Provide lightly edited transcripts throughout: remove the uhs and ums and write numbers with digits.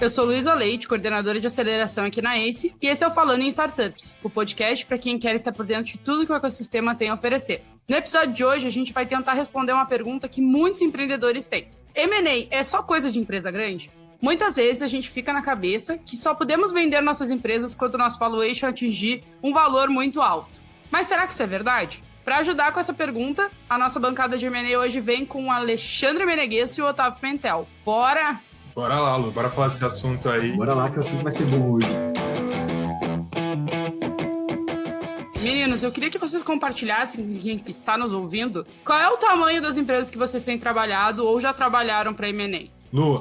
Eu sou Luísa Leite, coordenadora de aceleração aqui na ACE, e esse é o Falando em Startups, o podcast para quem quer estar por dentro de tudo que o ecossistema tem a oferecer. No episódio de hoje, a gente vai tentar responder uma pergunta que muitos empreendedores têm. M&A é só coisa de empresa grande? Muitas vezes a gente fica na cabeça que só podemos vender nossas empresas quando o nosso valuation atingir um valor muito alto. Mas será que isso é verdade? Para ajudar com essa pergunta, a nossa bancada de M&A hoje vem com o Alexandre Meneguesso e o Otávio Pentel. Bora? Bora lá, Lu, bora falar desse assunto aí. Bora lá que o assunto vai ser bom hoje. Meninos, eu queria que vocês compartilhassem com quem está nos ouvindo qual é o tamanho das empresas que vocês têm trabalhado ou já trabalharam para M&A. Lu,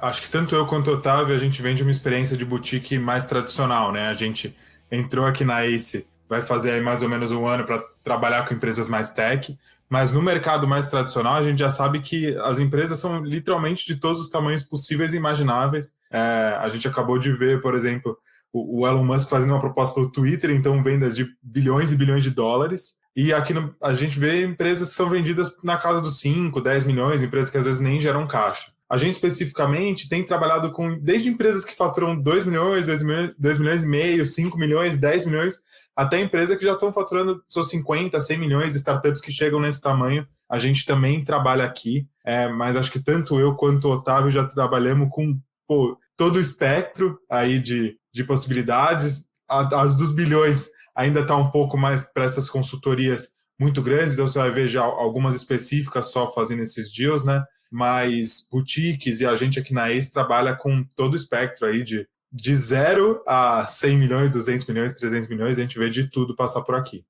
acho que tanto eu quanto o Otávio, a gente vem de uma experiência de boutique mais tradicional, né? A gente entrou aqui na ACE, vai fazer aí mais ou menos um ano para trabalhar com empresas mais tech, mas no mercado mais tradicional a gente já sabe que as empresas são literalmente de todos os tamanhos possíveis e imagináveis. A gente acabou de ver, por exemplo, o Elon Musk fazendo uma proposta pelo Twitter, então vendas de bilhões e bilhões de dólares. E aqui a gente vê empresas que são vendidas na casa dos 5, 10 milhões, empresas que às vezes nem geram caixa. A gente especificamente tem trabalhado com desde empresas que faturam 2 milhões, 2 milhões e meio, 5 milhões, 10 milhões, até empresas que já estão faturando seus 50, 100 milhões, startups que chegam nesse tamanho. A gente também trabalha aqui, mas acho que tanto eu quanto o Otávio já trabalhamos com todo o espectro aí de possibilidades. As dos bilhões ainda está um pouco mais para essas consultorias muito grandes, então você vai ver já algumas específicas só fazendo esses deals, né? Mas boutiques e a gente aqui na ACE trabalha com todo o espectro aí de 0 a 100 milhões, 200 milhões, 300 milhões, a gente vê de tudo passar por aqui.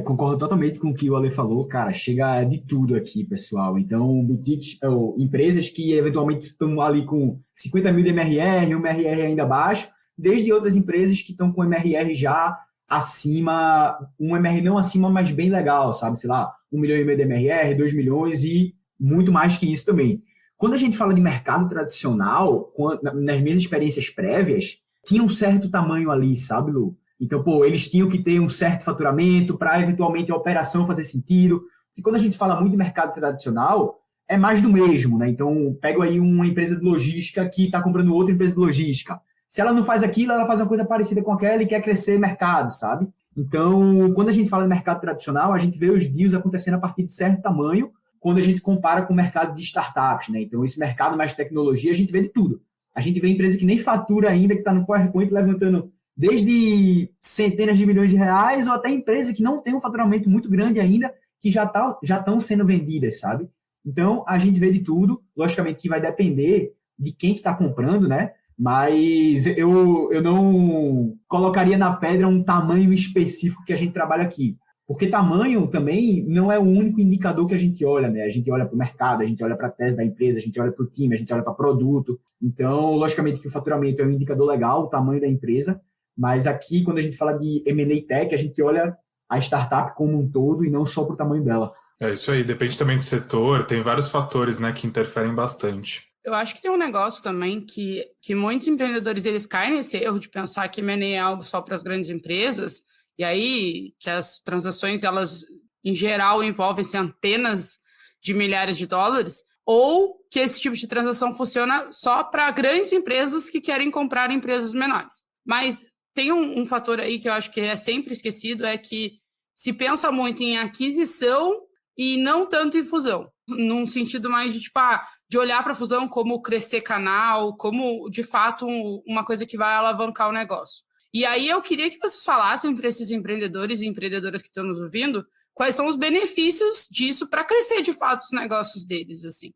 Concordo totalmente com o que o Ale falou, cara, chega de tudo aqui, pessoal. Então, boutiques, empresas que eventualmente estão ali com 50 mil de MRR, um MRR ainda baixo, desde outras empresas que estão com MRR já acima, um MRR não acima, mas bem legal, sabe? Sei lá, 1,5 milhão de MRR, 2 milhões e muito mais que isso também. Quando a gente fala de mercado tradicional, nas minhas experiências prévias, tinha um certo tamanho ali, sabe, Lu? Então, eles tinham que ter um certo faturamento para, eventualmente, a operação fazer sentido. E quando a gente fala muito de mercado tradicional, é mais do mesmo, né? Então, pego aí uma empresa de logística que está comprando outra empresa de logística. Se ela não faz aquilo, ela faz uma coisa parecida com aquela e quer crescer mercado, sabe? Então, quando a gente fala de mercado tradicional, a gente vê os deals acontecendo a partir de certo tamanho, quando a gente compara com o mercado de startups, né? Então, esse mercado mais de tecnologia, a gente vê de tudo. A gente vê empresa que nem fatura ainda, que está no PowerPoint levantando desde centenas de milhões de reais, ou até empresa que não tem um faturamento muito grande ainda, que já estão sendo vendidas, sabe? Então, a gente vê de tudo. Logicamente que vai depender de quem que está comprando, né? Mas eu não colocaria na pedra um tamanho específico que a gente trabalha aqui. Porque tamanho também não é o único indicador que a gente olha, né? A gente olha para o mercado, a gente olha para a tese da empresa, a gente olha para o time, a gente olha para o produto. Então, logicamente que o faturamento é um indicador legal, o tamanho da empresa, mas aqui, quando a gente fala de M&A Tech, a gente olha a startup como um todo e não só para o tamanho dela. É isso aí, depende também do setor, tem vários fatores, né, que interferem bastante. Eu acho que tem um negócio também que muitos empreendedores eles caem nesse erro de pensar que M&A é algo só para as grandes empresas, e aí que as transações, elas, em geral, envolvem centenas de milhares de dólares, ou que esse tipo de transação funciona só para grandes empresas que querem comprar empresas menores. Mas tem um fator aí que eu acho que é sempre esquecido, é que se pensa muito em aquisição e não tanto em fusão, num sentido mais de olhar para a fusão como crescer canal, como, de fato, uma coisa que vai alavancar o negócio. E aí eu queria que vocês falassem para esses empreendedores e empreendedoras que estão nos ouvindo quais são os benefícios disso para crescer, de fato, os negócios deles, assim.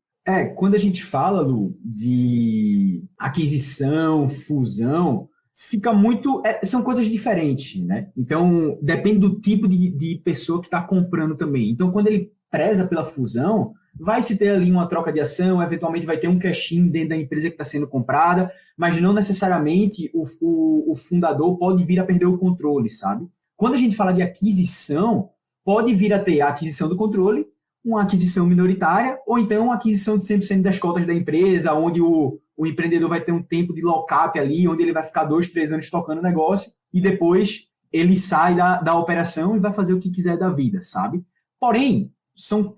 Quando a gente fala, Lu, de aquisição, fusão, fica muito... são coisas diferentes, né? Então, depende do tipo de pessoa que está comprando também. Então, quando ele preza pela fusão, vai se ter ali uma troca de ação, eventualmente vai ter um cash-in dentro da empresa que está sendo comprada, mas não necessariamente o fundador pode vir a perder o controle, sabe? Quando a gente fala de aquisição, pode vir a ter a aquisição do controle, uma aquisição minoritária, ou então uma aquisição de 100% das cotas da empresa, onde o empreendedor vai ter um tempo de lock-up ali, onde ele vai ficar 2, 3 anos tocando o negócio, e depois ele sai da operação e vai fazer o que quiser da vida, sabe? Porém, são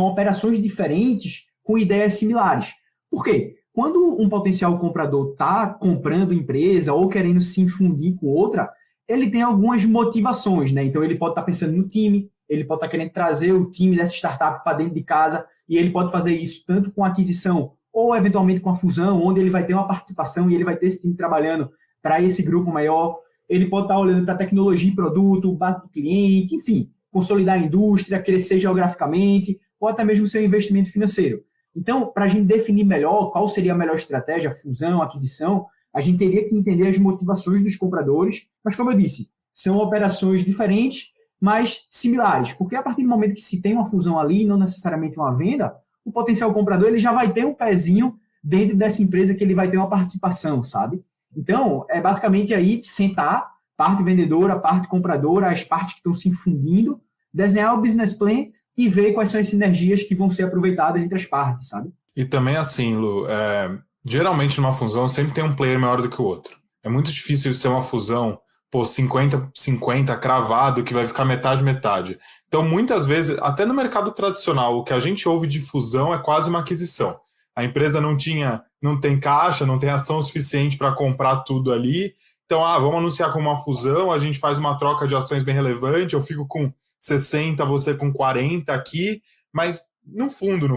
operações diferentes com ideias similares. Por quê? quando um potencial comprador está comprando empresa ou querendo se infundir com outra, ele tem algumas motivações, né? Então, ele pode estar pensando no time, ele pode estar querendo trazer o time dessa startup para dentro de casa, e ele pode fazer isso tanto com aquisição ou, eventualmente, com a fusão, onde ele vai ter uma participação e ele vai ter esse time trabalhando para esse grupo maior. Ele pode estar olhando para tecnologia e produto, base de cliente, enfim, consolidar a indústria, crescer geograficamente, ou até mesmo seu investimento financeiro. Então, para a gente definir melhor qual seria a melhor estratégia, fusão, aquisição, a gente teria que entender as motivações dos compradores, mas, como eu disse, são operações diferentes, mas similares, porque a partir do momento que se tem uma fusão ali, não necessariamente uma venda, o potencial comprador ele já vai ter um pezinho dentro dessa empresa que ele vai ter uma participação, sabe? Então, é basicamente aí sentar, parte vendedora, parte compradora, as partes que estão se fundindo, desenhar o business plan e ver quais são as sinergias que vão ser aproveitadas entre as partes, sabe? E também assim, Lu, geralmente numa fusão sempre tem um player maior do que o outro. É muito difícil ser uma fusão, 50-50 cravado, que vai ficar metade-metade. Então, muitas vezes, até no mercado tradicional, o que a gente ouve de fusão é quase uma aquisição. A empresa não tem caixa, não tem ação suficiente para comprar tudo ali. Então, vamos anunciar como uma fusão, a gente faz uma troca de ações bem relevante, eu fico com 60, você com 40 aqui, mas no fundo,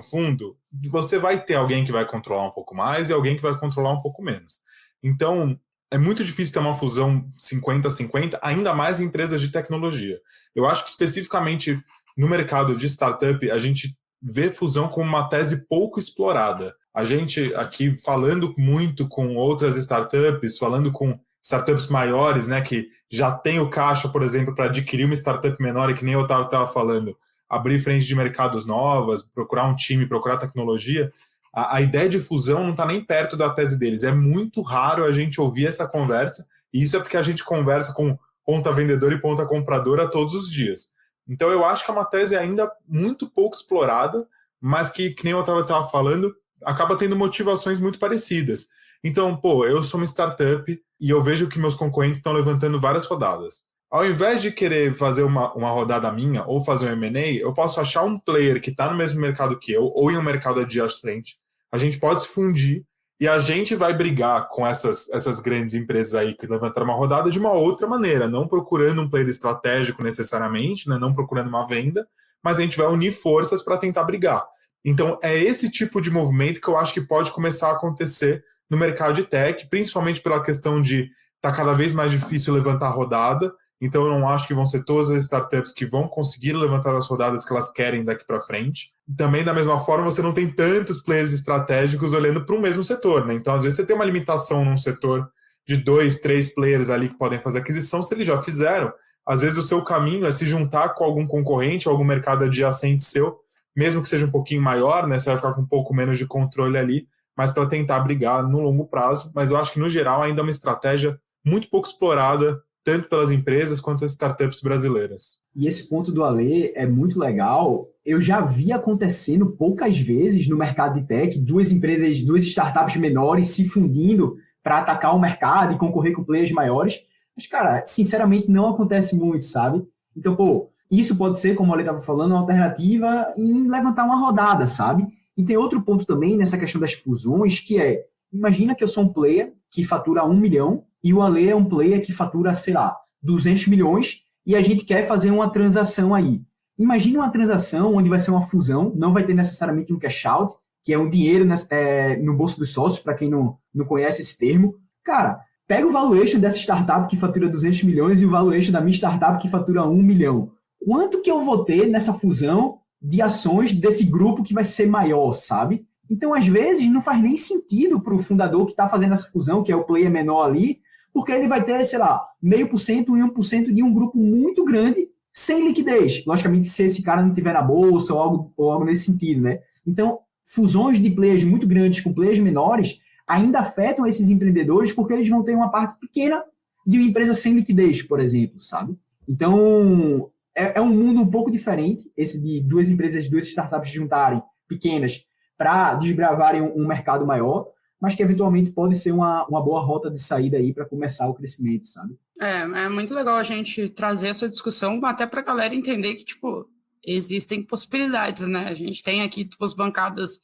você vai ter alguém que vai controlar um pouco mais e alguém que vai controlar um pouco menos. Então, é muito difícil ter uma fusão 50-50, ainda mais em empresas de tecnologia. Eu acho que especificamente no mercado de startup, a gente vê fusão como uma tese pouco explorada. A gente aqui falando muito com outras startups, falando com startups maiores, né, que já tem o caixa, por exemplo, para adquirir uma startup menor, e que nem o Otávio estava falando, abrir frente de mercados novas, procurar um time, procurar tecnologia, a ideia de fusão não está nem perto da tese deles. É muito raro a gente ouvir essa conversa, e isso é porque a gente conversa com ponta vendedora e ponta compradora todos os dias. Então eu acho que é uma tese ainda muito pouco explorada, mas que nem o Otávio estava falando, acaba tendo motivações muito parecidas. Então, eu sou uma startup e eu vejo que meus concorrentes estão levantando várias rodadas. Ao invés de querer fazer uma rodada minha ou fazer um M&A, eu posso achar um player que está no mesmo mercado que eu ou em um mercado adjacente. A gente pode se fundir e a gente vai brigar com essas grandes empresas aí que levantaram uma rodada de uma outra maneira, não procurando um player estratégico necessariamente, né, não procurando uma venda, mas a gente vai unir forças para tentar brigar. Então, é esse tipo de movimento que eu acho que pode começar a acontecer no mercado de tech, principalmente pela questão de estar cada vez mais difícil levantar rodada. Então, eu não acho que vão ser todas as startups que vão conseguir levantar as rodadas que elas querem daqui para frente. Também, da mesma forma, você não tem tantos players estratégicos olhando para o mesmo setor, né? Então, às vezes, você tem uma limitação num setor de 2, 3 players ali que podem fazer aquisição. Se eles já fizeram, às vezes o seu caminho é se juntar com algum concorrente, algum mercado adjacente seu, mesmo que seja um pouquinho maior, né? Você vai ficar com um pouco menos de controle ali, mas para tentar brigar no longo prazo. Mas eu acho que, no geral, ainda é uma estratégia muito pouco explorada, tanto pelas empresas quanto as startups brasileiras. E esse ponto do Alê é muito legal. Eu já vi acontecendo poucas vezes no mercado de tech, duas startups menores se fundindo para atacar o mercado e concorrer com players maiores. Mas, cara, sinceramente, não acontece muito, sabe? Então, isso pode ser, como o Alê estava falando, uma alternativa em levantar uma rodada, sabe? E tem outro ponto também nessa questão das fusões, que é, imagina que eu sou um player que fatura 1 milhão e o Alê é um player que fatura, 200 milhões e a gente quer fazer uma transação aí. Imagina uma transação onde vai ser uma fusão, não vai ter necessariamente um cash out, que é um dinheiro no bolso dos sócios, para quem não conhece esse termo. Cara, pega o valuation dessa startup que fatura 200 milhões e o valuation da minha startup que fatura 1 milhão. Quanto que eu vou ter nessa fusão de ações desse grupo que vai ser maior, sabe? Então, às vezes, não faz nem sentido para o fundador que está fazendo essa fusão, que é o player menor ali, porque ele vai ter, 0,5% e 1% de um grupo muito grande sem liquidez. Logicamente, se esse cara não estiver na bolsa ou algo nesse sentido, né? Então, fusões de players muito grandes com players menores ainda afetam esses empreendedores porque eles vão ter uma parte pequena de uma empresa sem liquidez, por exemplo, sabe? Então, é um mundo um pouco diferente, esse de duas startups se juntarem pequenas para desbravarem um mercado maior, mas que eventualmente pode ser uma boa rota de saída aí para começar o crescimento, sabe? É muito legal a gente trazer essa discussão até para a galera entender que, existem possibilidades, né? A gente tem aqui duas bancadas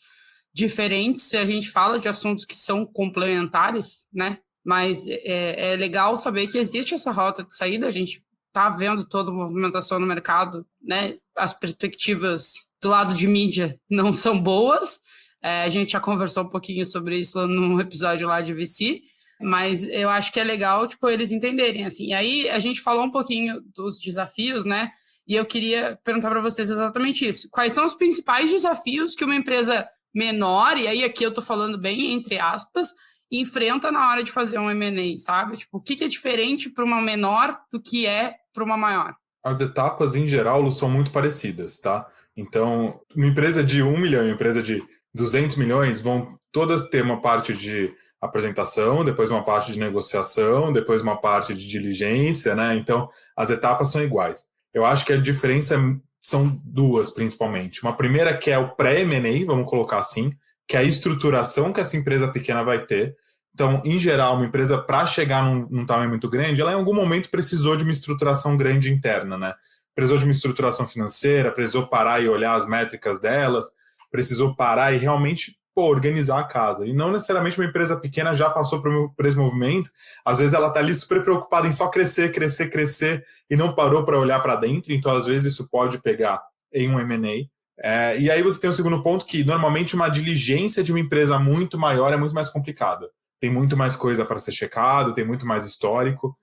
diferentes se a gente fala de assuntos que são complementares, né? Mas é legal saber que existe essa rota de saída, a gente está vendo toda a movimentação no mercado, né? As perspectivas do lado de mídia não são boas, a gente já conversou um pouquinho sobre isso no episódio lá de VC, mas eu acho que é legal, tipo, eles entenderem, assim. E aí a gente falou um pouquinho dos desafios, né? E eu queria perguntar para vocês exatamente isso. Quais são os principais desafios que uma empresa menor, e aí aqui eu estou falando bem entre aspas, enfrenta na hora de fazer um M&A, sabe? Tipo, o que é diferente para uma menor do que é para uma maior? As etapas, em geral, são muito parecidas, tá? Então, uma empresa de 1 milhão e uma empresa de 200 milhões vão todas ter uma parte de apresentação, depois uma parte de negociação, depois uma parte de diligência, né? Então, as etapas são iguais. Eu acho que a diferença são duas, principalmente. Uma primeira que é o pré-M&A, vamos colocar assim, que é a estruturação que essa empresa pequena vai ter. Então, em geral, uma empresa, para chegar num tamanho muito grande, ela em algum momento precisou de uma estruturação grande interna, né? Precisou de uma estruturação financeira, precisou parar e olhar as métricas delas, precisou parar e realmente organizar a casa. E não necessariamente uma empresa pequena já passou por esse movimento. Às vezes ela está ali super preocupada em só crescer e não parou para olhar para dentro. Então, às vezes, isso pode pegar em um M&A. E aí você tem o segundo ponto, que normalmente uma diligência de uma empresa muito maior é muito mais complicada. Tem muito mais coisa para ser checado, tem muito mais histórico.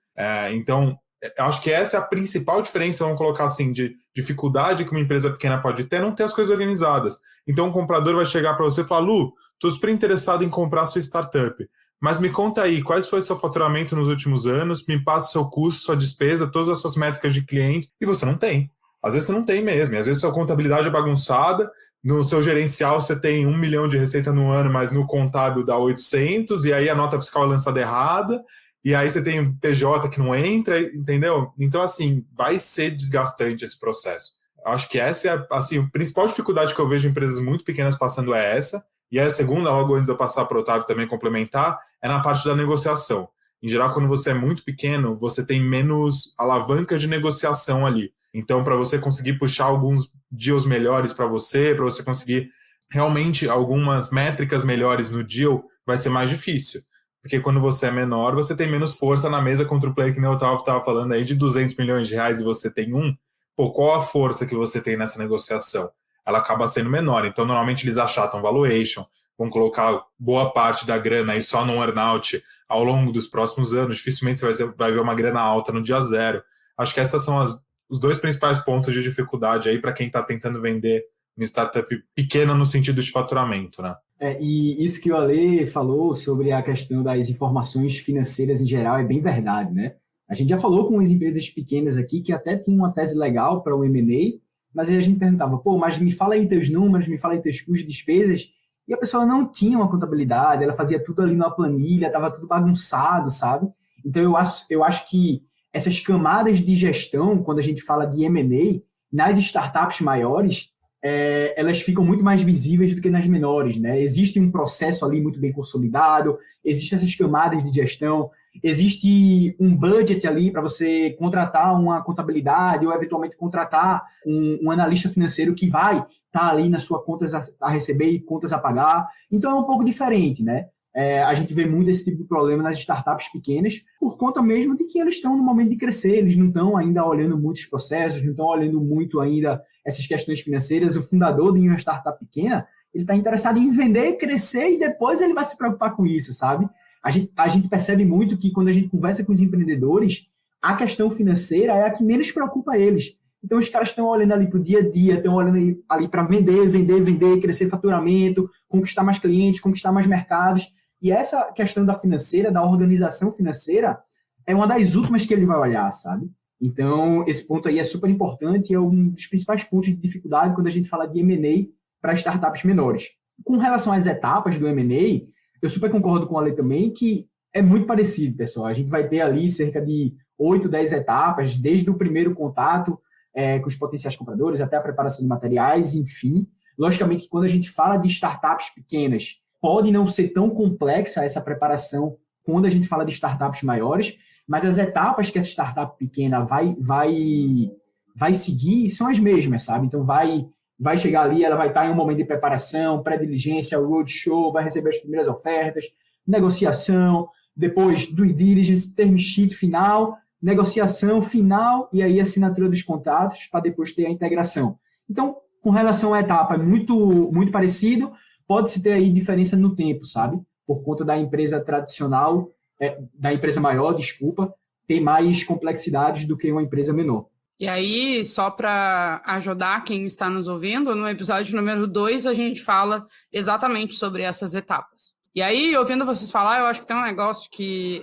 Então, eu acho que essa é a principal diferença, vamos colocar assim, de dificuldade que uma empresa pequena pode ter, não ter as coisas organizadas. Então, um comprador vai chegar para você e falar: Lu, estou super interessado em comprar a sua startup, mas me conta aí, quais foi o seu faturamento nos últimos anos, me passa o seu custo, sua despesa, todas as suas métricas de cliente, e você não tem. Às vezes você não tem mesmo, e às vezes sua contabilidade é bagunçada, no seu gerencial você tem 1 milhão de receita no ano, mas no contábil dá 800, e aí a nota fiscal é lançada errada, e aí você tem um PJ que não entra, entendeu? Então, assim, vai ser desgastante esse processo. Acho que essa é assim, a principal dificuldade que eu vejo em empresas muito pequenas passando é essa, e a segunda, logo antes de eu passar para o Otávio também complementar, é na parte da negociação. Em geral, quando você é muito pequeno, você tem menos alavanca de negociação ali. Então, para você conseguir puxar alguns deals melhores para você conseguir realmente algumas métricas melhores no deal, vai ser mais difícil. Porque quando você é menor, você tem menos força na mesa contra o player, que nem eu estava falando aí, de 200 milhões de reais e você tem um. Pô, qual a força que você tem nessa negociação? Ela acaba sendo menor. Então, normalmente, eles achatam valuation, vão colocar boa parte da grana aí só no earnout ao longo dos próximos anos. Dificilmente você vai ver uma grana alta no dia zero. Acho que essas são os dois principais pontos de dificuldade aí para quem está tentando vender uma startup pequena no sentido de faturamento, né? E isso que o Ale falou sobre a questão das informações financeiras em geral é bem verdade, né? A gente já falou com as empresas pequenas aqui que até tinham uma tese legal para o M&A, mas aí a gente perguntava, pô, mas me fala aí teus números, me fala aí teus custos, despesas, e a pessoa não tinha uma contabilidade, ela fazia tudo ali numa planilha, estava tudo bagunçado, sabe? Então eu acho que essas camadas de gestão, quando a gente fala de M&A, nas startups maiores, elas ficam muito mais visíveis do que nas menores, né? Existe um processo ali muito bem consolidado, existem essas camadas de gestão, existe um budget ali para você contratar uma contabilidade ou eventualmente contratar um analista financeiro que vai estar ali nas suas contas a receber e contas a pagar. Então é um pouco diferente, né? A gente vê muito esse tipo de problema nas startups pequenas por conta mesmo de que eles estão no momento de crescer, eles não estão ainda olhando muitos processos, não estão olhando muito ainda essas questões financeiras. O fundador de uma startup pequena, ele está interessado em vender, crescer e depois ele vai se preocupar com isso, sabe? A gente percebe muito que quando a gente conversa com os empreendedores, a questão financeira é a que menos preocupa eles. Então os caras estão olhando ali para o dia a dia, estão olhando ali para vender, crescer faturamento, conquistar mais clientes, conquistar mais mercados. E essa questão da financeira, da organização financeira, é uma das últimas que ele vai olhar, sabe? Então, esse ponto aí é super importante e é um dos principais pontos de dificuldade quando a gente fala de M&A para startups menores. Com relação às etapas do M&A, eu super concordo com a Ale também que é muito parecido, pessoal. A gente vai ter ali cerca de 8, 10 etapas, desde o primeiro contato com os potenciais compradores até a preparação de materiais, enfim. Logicamente que quando a gente fala de startups pequenas, pode não ser tão complexa essa preparação quando a gente fala de startups maiores, mas as etapas que essa startup pequena vai seguir são as mesmas, sabe? Então, vai vai chegar ali, ela vai estar em um momento de preparação, pré-diligência, roadshow, vai receber as primeiras ofertas, negociação, depois due diligence, term sheet final, negociação final e aí assinatura dos contratos para depois ter a integração. Então, com relação à etapa, é muito parecido, pode-se ter aí diferença no tempo, sabe? Por conta da empresa tradicional, da empresa maior, desculpa, ter mais complexidades do que uma empresa menor. E aí, só para ajudar quem está nos ouvindo, no episódio número 2 a gente fala exatamente sobre essas etapas. E aí, ouvindo vocês falar, eu acho que tem um negócio que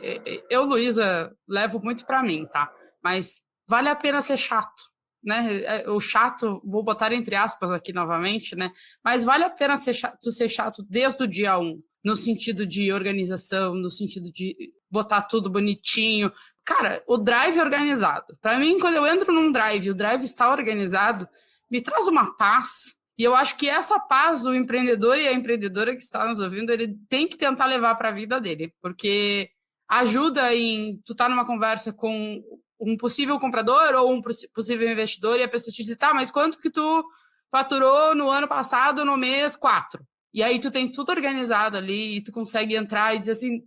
eu, Luísa, levo muito para mim, tá? Mas vale a pena ser chato, né? O chato, vou botar entre aspas aqui novamente, né? Mas vale a pena ser chato desde o dia 1, no sentido de organização, no sentido de botar tudo bonitinho. Cara, o drive organizado. Para mim, quando eu entro num drive, o drive está organizado, me traz uma paz. E eu acho que essa paz, o empreendedor e a empreendedora que está nos ouvindo, ele tem que tentar levar para a vida dele, porque ajuda em tu estar numa conversa com um possível comprador ou um possível investidor e a pessoa te diz, tá, mas quanto que tu faturou no ano passado, no mês 4? E aí tu tem tudo organizado ali e tu consegue entrar e dizer assim,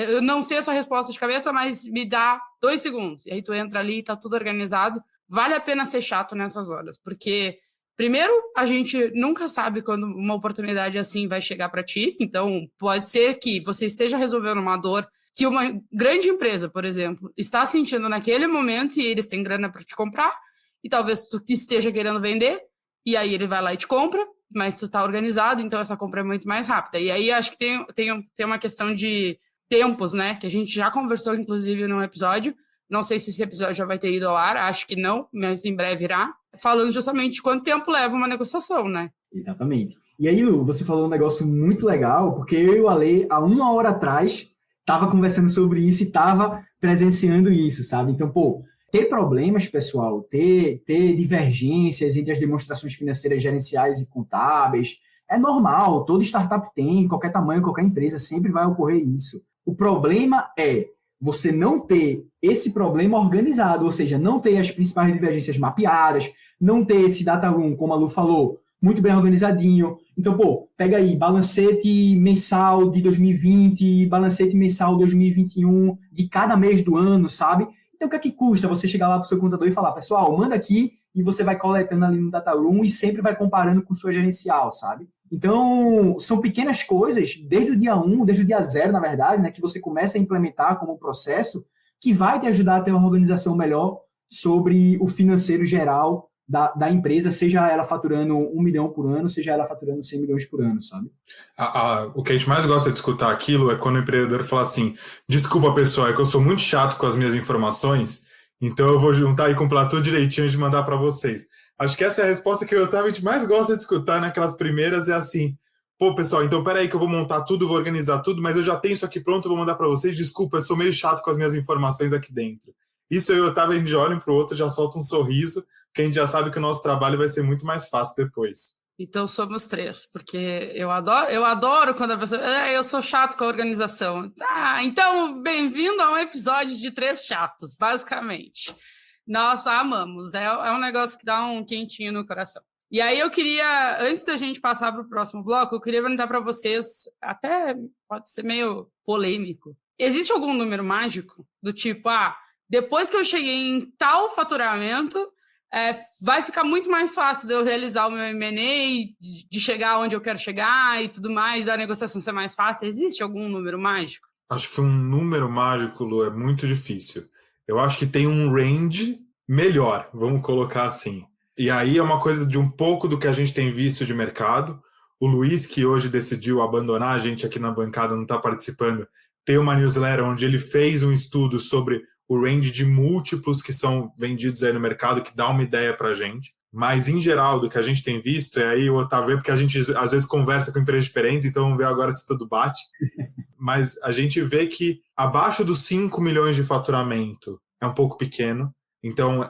eu não sei essa resposta de cabeça, mas me dá 2 segundos. E aí tu entra ali e tá tudo organizado. Vale a pena ser chato nessas horas, porque primeiro, a gente nunca sabe quando uma oportunidade assim vai chegar para ti, então pode ser que você esteja resolvendo uma dor que uma grande empresa, por exemplo, está sentindo naquele momento e eles têm grana para te comprar, e talvez tu esteja querendo vender, e aí ele vai lá e te compra, mas tu está organizado, então essa compra é muito mais rápida. E aí acho que tem uma questão de tempos, né, que a gente já conversou, inclusive, num episódio. Não sei se esse episódio já vai ter ido ao ar, acho que não, mas em breve irá, falando justamente de quanto tempo leva uma negociação, né? Exatamente. E aí, Lu, você falou um negócio muito legal, porque eu e o Ale, há 1 hora atrás, estava conversando sobre isso e estava presenciando isso, sabe? Então, ter problemas, pessoal, ter divergências entre as demonstrações financeiras gerenciais e contábeis, é normal, todo startup tem, qualquer tamanho, qualquer empresa, sempre vai ocorrer isso. O problema é você não ter esse problema organizado, ou seja, não ter as principais divergências mapeadas, não ter esse data room, como a Lu falou, muito bem organizadinho. Então, pega aí, balancete mensal de 2020, balancete mensal 2021, de cada mês do ano, sabe? Então, o que é que custa você chegar lá para o seu contador e falar, pessoal, manda aqui, e você vai coletando ali no data room e sempre vai comparando com sua gerencial, sabe? Então, são pequenas coisas, desde o dia 1, desde o dia 0, na verdade, né, que você começa a implementar como processo, que vai te ajudar a ter uma organização melhor sobre o financeiro geral da empresa, seja ela faturando 1 milhão por ano, seja ela faturando 100 milhões por ano, sabe? O que a gente mais gosta de escutar aquilo é quando o empreendedor fala assim, desculpa, pessoal, é que eu sou muito chato com as minhas informações, então eu vou juntar e compilar tudo direitinho de mandar para vocês. Acho que essa é a resposta que eu a gente mais gosta de escutar naquelas primeiras, é assim, pessoal, então peraí que eu vou montar tudo, vou organizar tudo, mas eu já tenho isso aqui pronto, vou mandar para vocês, desculpa, eu sou meio chato com as minhas informações aqui dentro. Isso eu e o Otávio, a gente olha um para o outro, já solta um sorriso, que a gente já sabe que o nosso trabalho vai ser muito mais fácil depois. Então somos 3, porque eu adoro quando a pessoa... eu sou chato com a organização. Então bem-vindo a um episódio de 3 chatos, basicamente. Nossa, amamos. É um negócio que dá um quentinho no coração. E aí eu queria, antes da gente passar para o próximo bloco, eu queria perguntar para vocês, até pode ser meio polêmico, existe algum número mágico do tipo, depois que eu cheguei em tal faturamento, vai ficar muito mais fácil de eu realizar o meu M&A, de chegar onde eu quero chegar e tudo mais, da negociação ser mais fácil? Existe algum número mágico? Acho que um número mágico, Lu, é muito difícil. Eu acho que tem um range melhor, vamos colocar assim. E aí é uma coisa de um pouco do que a gente tem visto de mercado. O Luiz, que hoje decidiu abandonar, a gente aqui na bancada não está participando, tem uma newsletter onde ele fez um estudo sobre o range de múltiplos que são vendidos aí no mercado, que dá uma ideia para a gente. Mas, em geral, do que a gente tem visto, aí o Otávio, porque a gente às vezes conversa com empresas diferentes, então vamos ver agora se tudo bate. Mas a gente vê que abaixo dos 5 milhões de faturamento é um pouco pequeno. Então,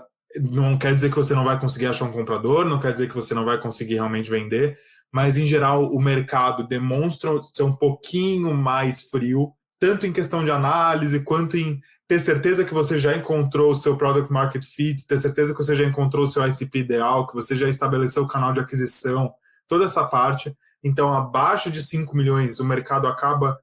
não quer dizer que você não vai conseguir achar um comprador, não quer dizer que você não vai conseguir realmente vender, mas, em geral, o mercado demonstra ser um pouquinho mais frio, tanto em questão de análise, quanto em ter certeza que você já encontrou o seu Product Market Fit, ter certeza que você já encontrou o seu ICP ideal, que você já estabeleceu o canal de aquisição, toda essa parte. Então, abaixo de 5 milhões, o mercado acaba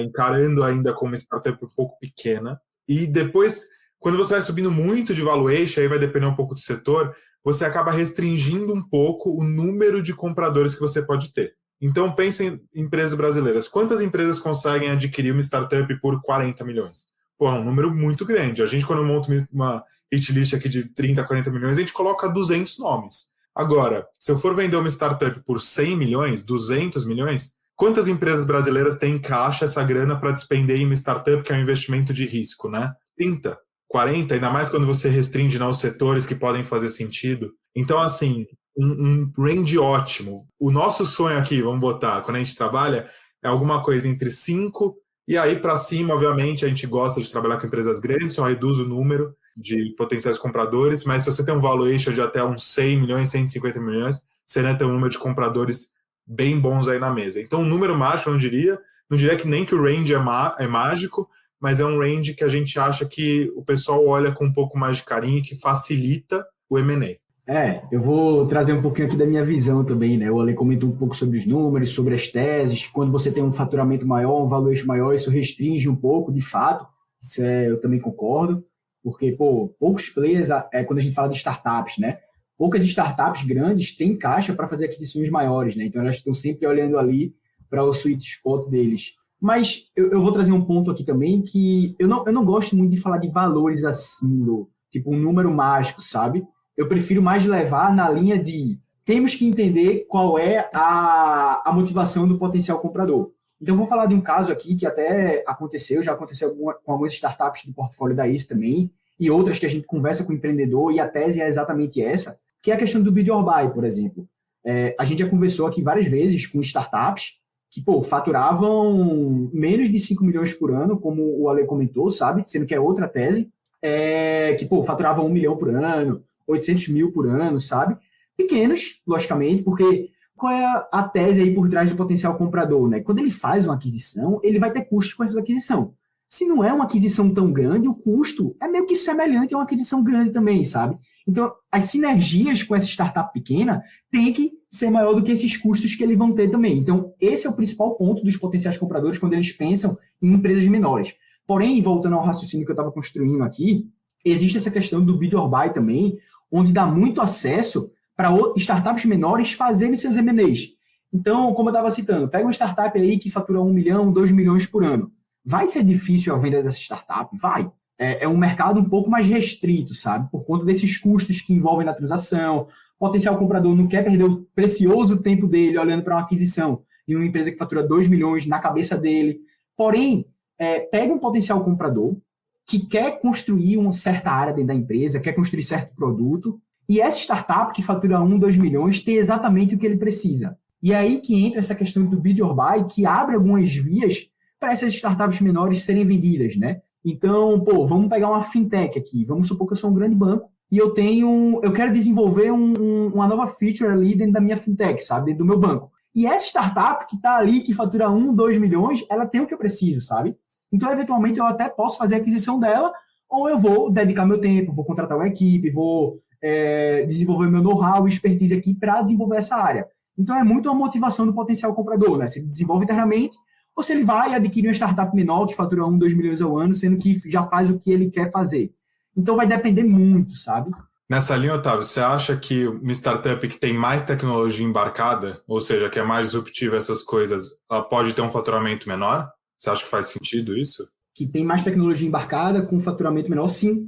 encarando ainda como startup um pouco pequena. E depois, quando você vai subindo muito de valuation, aí vai depender um pouco do setor, você acaba restringindo um pouco o número de compradores que você pode ter. Então, pense em empresas brasileiras. Quantas empresas conseguem adquirir uma startup por 40 milhões? Pô, é um número muito grande. A gente, quando monta uma hit list aqui de 30, 40 milhões, a gente coloca 200 nomes. Agora, se eu for vender uma startup por 100 milhões, 200 milhões, quantas empresas brasileiras têm em caixa essa grana para despender em uma startup que é um investimento de risco, né? 30, 40, ainda mais quando você restringe os setores que podem fazer sentido. Então, assim, um range ótimo. O nosso sonho aqui, vamos botar, quando a gente trabalha, é alguma coisa entre 5 e aí para cima, obviamente, a gente gosta de trabalhar com empresas grandes, só reduz o número de potenciais compradores, mas se você tem um valuation de até uns 100 milhões, 150 milhões, você vai ter um número de compradores bem bons aí na mesa. Então, um número mágico, eu não diria que nem que o range é mágico, mas é um range que a gente acha que o pessoal olha com um pouco mais de carinho e que facilita o M&A. Eu vou trazer um pouquinho aqui da minha visão também, né? O Ale comentou um pouco sobre os números, sobre as teses. Quando você tem um faturamento maior, um valuation maior, isso restringe um pouco, de fato. Isso eu também concordo. Porque, poucos players, quando a gente fala de startups, né? Poucas startups grandes têm caixa para fazer aquisições maiores, né? Então, elas estão sempre olhando ali para o sweet spot deles. Mas eu vou trazer um ponto aqui também que eu não gosto muito de falar de valores assim, tipo um número mágico, sabe? Eu prefiro mais levar na linha de temos que entender qual é a motivação do potencial comprador. Então, eu vou falar de um caso aqui que até já aconteceu com algumas startups do portfólio da ICE também, e outras que a gente conversa com o empreendedor, e a tese é exatamente essa, que é a questão do build or buy, por exemplo. A gente já conversou aqui várias vezes com startups que, faturavam menos de 5 milhões por ano, como o Ale comentou, sabe? Sendo que é outra tese, que, faturavam 1 milhão por ano, 800 mil por ano, sabe? Pequenos, logicamente, porque qual é a tese aí por trás do potencial comprador, né? Quando ele faz uma aquisição, ele vai ter custos com essa aquisição. Se não é uma aquisição tão grande, o custo é meio que semelhante a uma aquisição grande também, sabe? Então, as sinergias com essa startup pequena tem que ser maior do que esses custos que eles vão ter também. Então, esse é o principal ponto dos potenciais compradores quando eles pensam em empresas menores. Porém, voltando ao raciocínio que eu estava construindo aqui, existe essa questão do build or buy também, onde dá muito acesso para startups menores fazerem seus M&As. Então, como eu estava citando, pega uma startup aí que fatura 1 milhão, 2 milhões por ano. Vai ser difícil a venda dessa startup? Vai. É um mercado um pouco mais restrito, sabe? Por conta desses custos que envolvem na transação. O potencial comprador não quer perder o precioso tempo dele olhando para uma aquisição de uma empresa que fatura 2 milhões na cabeça dele. Porém, pega um potencial comprador que quer construir uma certa área dentro da empresa, quer construir certo produto, e essa startup que fatura 1, 2 milhões tem exatamente o que ele precisa. E é aí que entra essa questão do build or buy, que abre algumas vias para essas startups menores serem vendidas, né? Então, vamos pegar uma fintech aqui. Vamos supor que eu sou um grande banco e eu quero desenvolver uma nova feature ali dentro da minha fintech, sabe? Dentro do meu banco. E essa startup que está ali, que fatura 1, 2 milhões, ela tem o que eu preciso, sabe? Então, eventualmente, eu até posso fazer a aquisição dela, ou eu vou dedicar meu tempo, vou contratar uma equipe, vou desenvolver meu know-how e expertise aqui para desenvolver essa área. Então, é muito a motivação do potencial comprador, né? Se ele desenvolve internamente, ou se ele vai adquirir uma startup menor que fatura 1, 2 milhões ao ano, sendo que já faz o que ele quer fazer. Então, vai depender muito, sabe? Nessa linha, Otávio, você acha que uma startup que tem mais tecnologia embarcada, ou seja, que é mais disruptiva essas coisas, ela pode ter um faturamento menor? Você acha que faz sentido isso? Que tem mais tecnologia embarcada com faturamento menor, sim.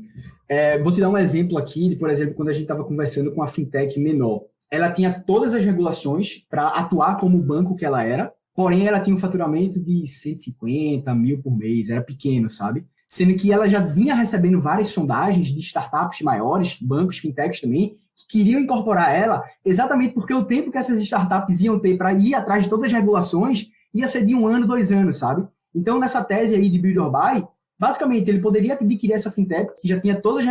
Vou te dar um exemplo aqui, por exemplo, quando a gente estava conversando com a fintech menor. Ela tinha todas as regulações para atuar como o banco que ela era, porém ela tinha um faturamento de 150 mil por mês, era pequeno, sabe? Sendo que ela já vinha recebendo várias sondagens de startups maiores, bancos, fintechs também, que queriam incorporar ela exatamente porque o tempo que essas startups iam ter para ir atrás de todas as regulações ia ser de 1 ano, 2 anos, sabe? Então, nessa tese aí de build or buy, basicamente, ele poderia adquirir essa fintech, que já tinha todas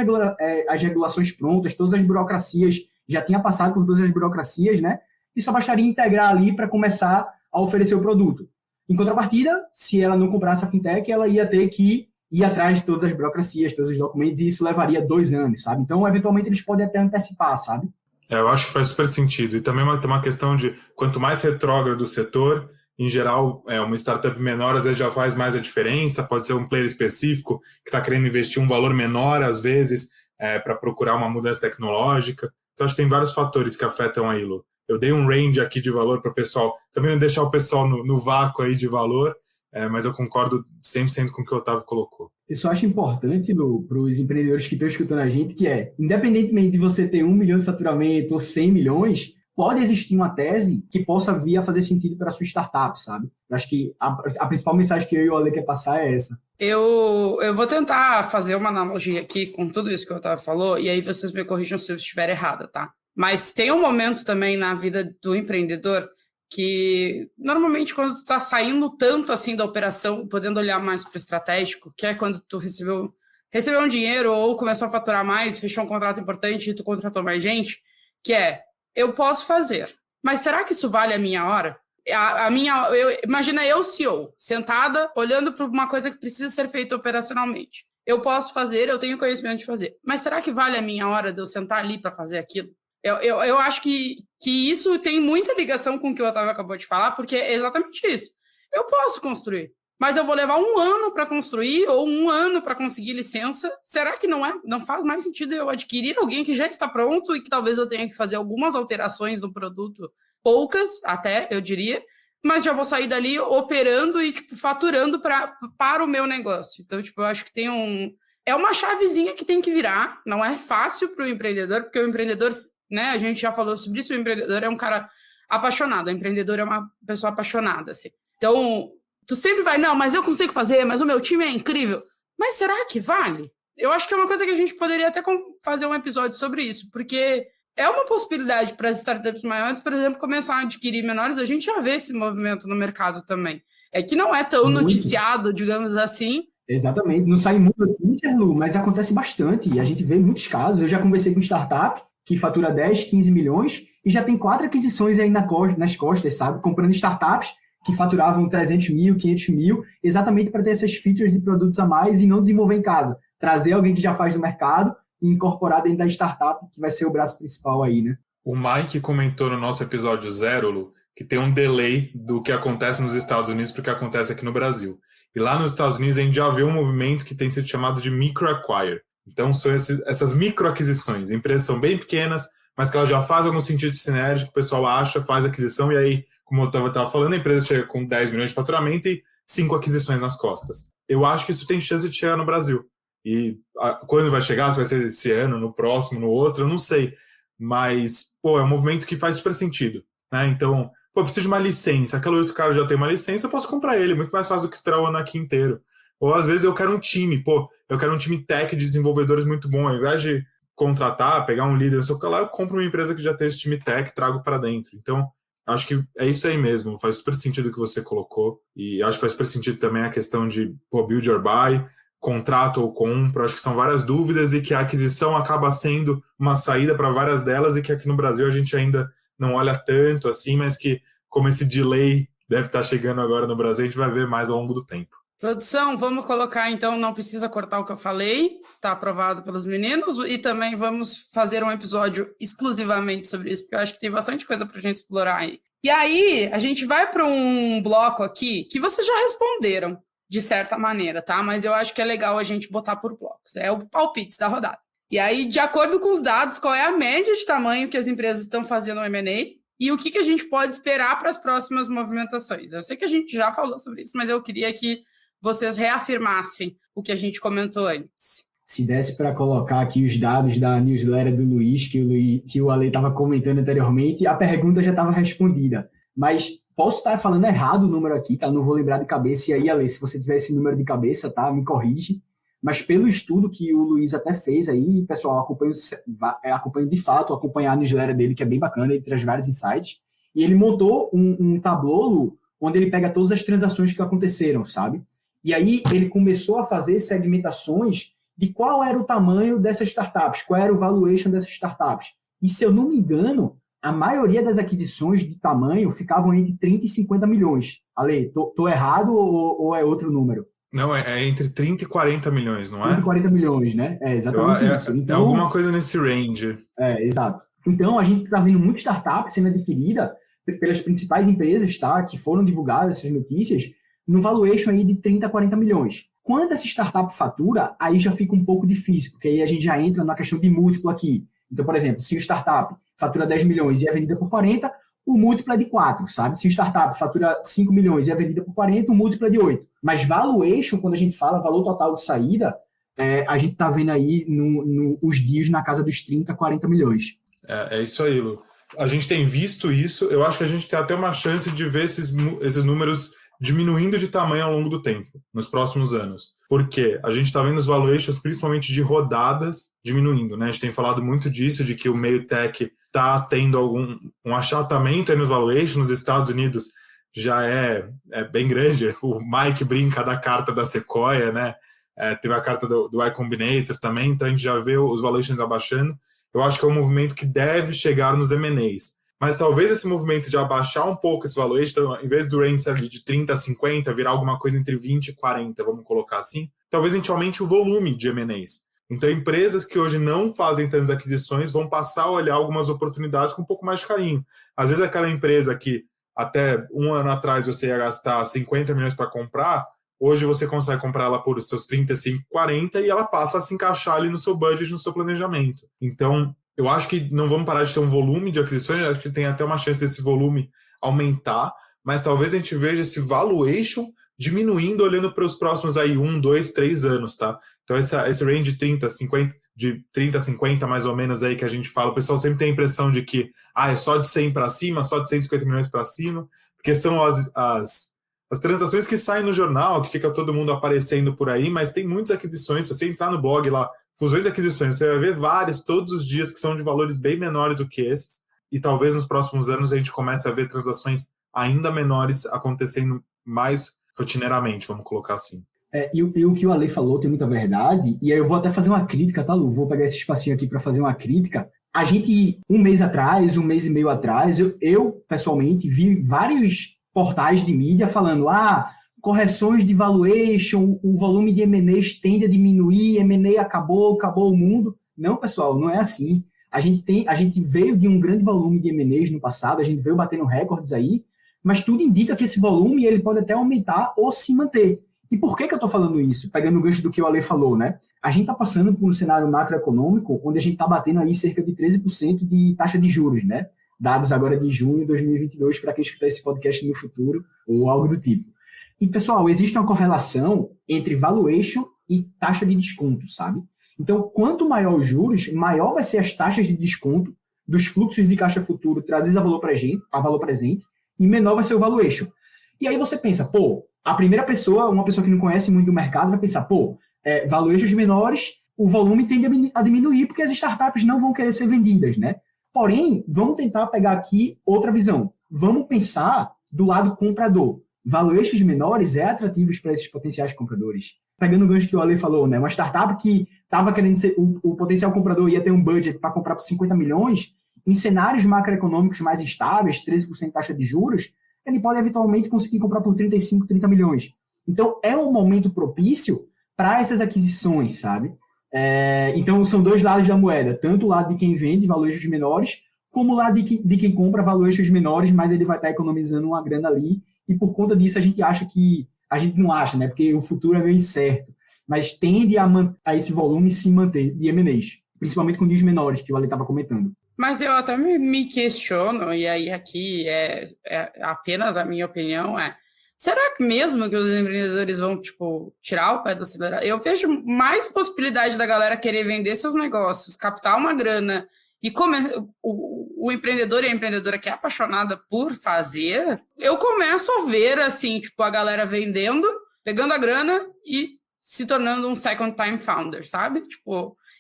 as regulações prontas, todas as burocracias, já tinha passado por todas as burocracias, né? E só bastaria integrar ali para começar a oferecer o produto. Em contrapartida, se ela não comprasse a fintech, ela ia ter que ir atrás de todas as burocracias, todos os documentos, e isso levaria 2 anos, sabe? Então, eventualmente, eles podem até antecipar, sabe? Eu acho que faz super sentido. E também tem uma questão de quanto mais retrógrado o setor, em geral, uma startup menor às vezes já faz mais a diferença, pode ser um player específico que está querendo investir um valor menor, às vezes, para procurar uma mudança tecnológica. Então, acho que tem vários fatores que afetam aí, Lu. Eu dei um range aqui de valor para o pessoal, também não deixar o pessoal no vácuo aí de valor, mas eu concordo 100% com o que o Otávio colocou. Eu só acho importante, Lu, para os empreendedores que estão escutando a gente, que independentemente de você ter 1 milhão de faturamento ou 100 milhões, pode existir uma tese que possa vir a fazer sentido para a sua startup, sabe? Eu acho que a principal mensagem que eu e o Ale quer passar é essa. Eu vou tentar fazer uma analogia aqui com tudo isso que o Otávio falou, e aí vocês me corrijam se eu estiver errada, tá? Mas tem um momento também na vida do empreendedor que, normalmente, quando tu tá saindo tanto assim da operação, podendo olhar mais para o estratégico, que é quando tu recebeu um dinheiro ou começou a faturar mais, fechou um contrato importante e tu contratou mais gente, que eu posso fazer, mas será que isso vale a minha hora? Imagina eu, CEO, sentada, olhando para uma coisa que precisa ser feita operacionalmente. Eu posso fazer, eu tenho conhecimento de fazer, mas será que vale a minha hora de eu sentar ali para fazer aquilo? Eu acho que isso tem muita ligação com o que o Otávio acabou de falar, porque é exatamente isso. Eu posso construir, mas eu vou levar 1 ano para construir ou 1 ano para conseguir licença. Será que não faz mais sentido eu adquirir alguém que já está pronto e que talvez eu tenha que fazer algumas alterações no produto, poucas até, eu diria, mas já vou sair dali operando e faturando para o meu negócio. Então, eu acho que é uma chavezinha que tem que virar. Não é fácil para o empreendedor, porque o empreendedor, né, a gente já falou sobre isso, o empreendedor é um cara apaixonado, o empreendedor é uma pessoa apaixonada, assim. Então, tu sempre vai, não, mas eu consigo fazer, mas o meu time é incrível. Mas será que vale? Eu acho que é uma coisa que a gente poderia até fazer um episódio sobre isso, porque é uma possibilidade para as startups maiores, por exemplo, começar a adquirir menores. A gente já vê esse movimento no mercado também. É que não é tão noticiado, digamos assim. Exatamente. Não sai muito notícia, Lu, mas acontece bastante. E a gente vê muitos casos. Eu já conversei com startup que fatura 10, 15 milhões e já tem 4 aquisições aí nas costas, sabe? Comprando startups que faturavam 300 mil, 500 mil, exatamente para ter essas features de produtos a mais e não desenvolver em casa. Trazer alguém que já faz no mercado e incorporar dentro da startup, que vai ser o braço principal aí, né? O Mike comentou no nosso episódio 0, Lu, que tem um delay do que acontece nos Estados Unidos para o que acontece aqui no Brasil. E lá nos Estados Unidos a gente já vê um movimento que tem sido chamado de micro-acquire. Então são essas micro-aquisições. Empresas são bem pequenas, mas que elas já fazem algum sentido sinérgico, o pessoal acha, faz aquisição, e aí, como eu estava falando, a empresa chega com 10 milhões de faturamento e 5 aquisições nas costas. Eu acho que isso tem chance de chegar no Brasil. E quando vai chegar, se vai ser esse ano, no próximo, no outro, eu não sei. Mas, é um movimento que faz super sentido, né? Então, eu preciso de uma licença. Aquele outro cara já tem uma licença, eu posso comprar ele. Muito mais fácil do que esperar o ano aqui inteiro. Ou, às vezes, eu quero um time. Eu quero um time tech de desenvolvedores muito bom. Ao invés de contratar, pegar um líder, não sei o que lá, eu compro uma empresa que já tem esse time tech, trago para dentro. Então, acho que é isso aí mesmo. Faz super sentido o que você colocou. E acho que faz super sentido também a questão de build or buy, contrato ou compra. Acho que são várias dúvidas e que a aquisição acaba sendo uma saída para várias delas e que aqui no Brasil a gente ainda não olha tanto assim, mas que como esse delay deve estar chegando agora no Brasil, a gente vai ver mais ao longo do tempo. Produção, vamos colocar então, não precisa cortar o que eu falei, está aprovado pelos meninos, e também vamos fazer um episódio exclusivamente sobre isso, porque eu acho que tem bastante coisa para a gente explorar aí. E aí, a gente vai para um bloco aqui que vocês já responderam, de certa maneira, tá? Mas eu acho que é legal a gente botar por blocos. É o palpite da rodada. E aí, de acordo com os dados, qual é a média de tamanho que as empresas estão fazendo no M&A e o que a gente pode esperar para as próximas movimentações. Eu sei que a gente já falou sobre isso, mas eu queria que vocês reafirmassem o que a gente comentou antes. Se desse para colocar aqui os dados da newsletter do Luiz, que o Ale estava comentando anteriormente, a pergunta já estava respondida. Mas posso estar falando errado o número aqui, tá? Não vou lembrar de cabeça. E aí, Ale, se você tiver esse número de cabeça, tá? Me corrige. Mas pelo estudo que o Luiz até fez aí, pessoal, acompanho de fato, acompanhar a newsletter dele, que é bem bacana, ele traz vários insights. E ele montou um tabuleiro onde ele pega todas as transações que aconteceram, sabe? E aí ele começou a fazer segmentações de qual era o tamanho dessas startups, qual era o valuation dessas startups. E se eu não me engano, a maioria das aquisições de tamanho ficavam entre 30 e 50 milhões. Ale, tô errado ou é outro número? Não, é entre 30 e 40 milhões, não é? 30 e 40 milhões, né? É exatamente isso. Então, é alguma coisa nesse range. Exato. Então, a gente está vendo muita startup sendo adquirida pelas principais empresas, tá? Que foram divulgadas essas notícias, no valuation aí de 30 a 40 milhões. Quando essa startup fatura, aí já fica um pouco difícil, porque aí a gente já entra na questão de múltiplo aqui. Então, por exemplo, se o startup fatura 10 milhões e é vendida por 40, o múltiplo é de 4, sabe? Se o startup fatura 5 milhões e é vendida por 40, o múltiplo é de 8. Mas valuation, quando a gente fala valor total de saída, a gente está vendo aí os deals na casa dos 30, 40 milhões. É isso aí, Lu. A gente tem visto isso, eu acho que a gente tem até uma chance de ver esses números diminuindo de tamanho ao longo do tempo, nos próximos anos. Por quê? A gente está vendo os valuations, principalmente de rodadas, diminuindo, né? A gente tem falado muito disso, de que o meio tech está tendo um achatamento aí nos valuations. Nos Estados Unidos já é bem grande. O Mike brinca da carta da Sequoia, né? Teve a carta do Y Combinator também, então a gente já vê os valuations abaixando. Eu acho que é um movimento que deve chegar nos M&As. Mas talvez esse movimento de abaixar um pouco esse valuation, então, em vez do range ali de 30 a 50, virar alguma coisa entre 20 e 40, vamos colocar assim, talvez a gente aumente o volume de M&As. Então, empresas que hoje não fazem tantas aquisições vão passar a olhar algumas oportunidades com um pouco mais de carinho. Às vezes, aquela empresa que até um ano atrás você ia gastar 50 milhões para comprar, hoje você consegue comprar ela por seus 35, 40 e ela passa a se encaixar ali no seu budget, no seu planejamento. Então, eu acho que não vamos parar de ter um volume de aquisições, eu acho que tem até uma chance desse volume aumentar, mas talvez a gente veja esse valuation diminuindo olhando para os próximos aí 1, 2, 3 anos, tá? Então esse range de 30 a 50 mais ou menos aí que a gente fala, o pessoal sempre tem a impressão de que é só de 100 para cima, só de 150 milhões para cima, porque são as transações que saem no jornal, que fica todo mundo aparecendo por aí, mas tem muitas aquisições, se você entrar no blog lá, fusões e aquisições, você vai ver várias todos os dias que são de valores bem menores do que esses, e talvez nos próximos anos a gente comece a ver transações ainda menores acontecendo mais rotineiramente, vamos colocar assim. E o que o Ale falou tem muita verdade, e aí eu vou até fazer uma crítica, tá, Lu? Vou pegar esse espacinho aqui para fazer uma crítica. A gente, um mês e meio atrás, eu pessoalmente vi vários portais de mídia falando, correções de valuation, o volume de M&As tende a diminuir, M&A acabou o mundo. Não, pessoal, não é assim. A gente veio de um grande volume de M&As no passado, a gente veio batendo recordes aí, mas tudo indica que esse volume ele pode até aumentar ou se manter. E por que eu estou falando isso? Pegando o gancho do que o Ale falou, né? A gente está passando por um cenário macroeconômico onde a gente está batendo aí cerca de 13% de taxa de juros, né? Dados agora de junho de 2022 para quem escutar esse podcast no futuro ou algo do tipo. E, pessoal, existe uma correlação entre valuation e taxa de desconto, sabe? Então, quanto maior os juros, maior vai ser as taxas de desconto dos fluxos de caixa futuro trazidos a valor presente, e menor vai ser o valuation. E aí você pensa, a primeira pessoa, uma pessoa que não conhece muito do mercado, vai pensar, valuations menores, o volume tende a diminuir porque as startups não vão querer ser vendidas, né? Porém, vamos tentar pegar aqui outra visão. Vamos pensar do lado comprador. Valuations menores atrativos para esses potenciais compradores. Pegando o gancho que o Ale falou, né? Uma startup que estava querendo ser... O potencial comprador ia ter um budget para comprar por 50 milhões, em cenários macroeconômicos mais estáveis, 13% taxa de juros, ele pode eventualmente conseguir comprar por 35, 30 milhões. Então, é um momento propício para essas aquisições, sabe? Então, são dois lados da moeda. Tanto o lado de quem vende valuations menores, como o lado de quem compra valuations menores, mas ele vai estar economizando uma grana ali. E por conta disso, a gente acha que... A gente não acha, né? Porque o futuro é meio incerto. Mas tende a esse volume se manter de M&As. Principalmente com deals menores, que o Ale estava comentando. Mas eu até me questiono, e aí aqui é apenas a minha opinião, será que mesmo que os empreendedores vão, tirar o pé do acelerador? Eu vejo mais possibilidade da galera querer vender seus negócios, captar uma grana, e o empreendedor e a empreendedora que é apaixonada por fazer, eu começo a ver, assim, a galera vendendo, pegando a grana e se tornando um second time founder, sabe?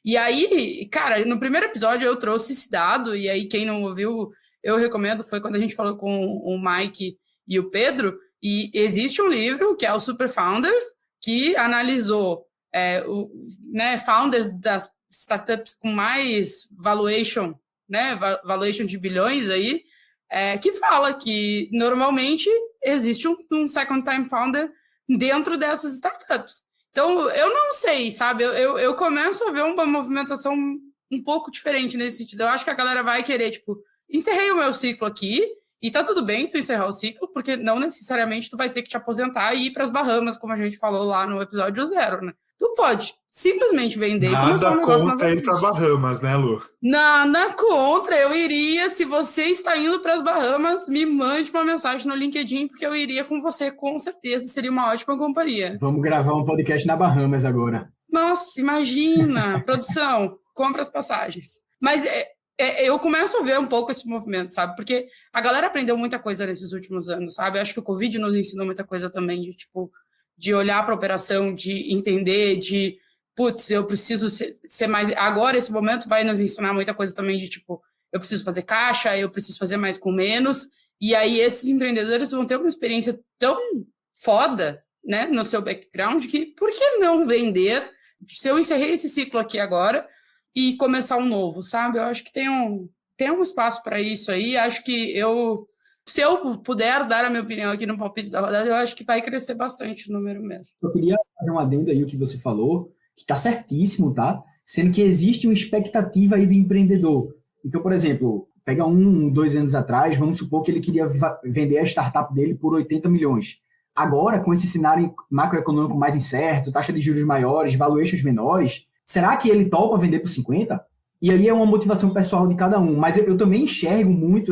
E aí, cara, no primeiro episódio eu trouxe esse dado, e aí quem não ouviu, eu recomendo, foi quando a gente falou com o Mike e o Pedro, e existe um livro, que é o Super Founders, que analisou founders das startups com mais valuation, né, valuation de bilhões aí, que fala que normalmente existe um second time founder dentro dessas startups. Então, eu não sei, sabe? Eu começo a ver uma movimentação um pouco diferente nesse sentido. Eu acho que a galera vai querer, tipo, encerrei o meu ciclo aqui, e tá tudo bem tu encerrar o ciclo, porque não necessariamente tu vai ter que te aposentar e ir para as Bahamas, como a gente falou lá no episódio 0, né? Tu pode simplesmente vender e começar um negócio contra ir para Bahamas, né, Lu? Nada contra, eu iria. Se você está indo para as Bahamas, me mande uma mensagem no LinkedIn, porque eu iria com você, com certeza, seria uma ótima companhia. Vamos gravar um podcast na Bahamas agora. Nossa, imagina! Produção, compra as passagens. Mas eu começo a ver um pouco esse movimento, sabe? Porque a galera aprendeu muita coisa nesses últimos anos, sabe? Eu acho que o Covid nos ensinou muita coisa também, de olhar para a operação, de entender, putz, eu preciso ser mais... Agora, esse momento vai nos ensinar muita coisa também de, tipo, eu preciso fazer caixa, eu preciso fazer mais com menos, e aí esses empreendedores vão ter uma experiência tão foda, né, no seu background, que por que não vender? Se eu encerrei esse ciclo aqui agora e começar um novo, sabe? Eu acho que tem um espaço para isso aí, acho que se eu puder dar a minha opinião aqui no palpite da rodada, eu acho que vai crescer bastante o número mesmo. Eu queria fazer um adendo aí o que você falou, que está certíssimo, tá? Sendo que existe uma expectativa aí do empreendedor. Então, por exemplo, pega 2 anos atrás, vamos supor que ele queria vender a startup dele por 80 milhões. Agora, com esse cenário macroeconômico mais incerto, taxa de juros maiores, valuations menores, será que ele topa vender por 50? E aí é uma motivação pessoal de cada um. Mas eu também enxergo muito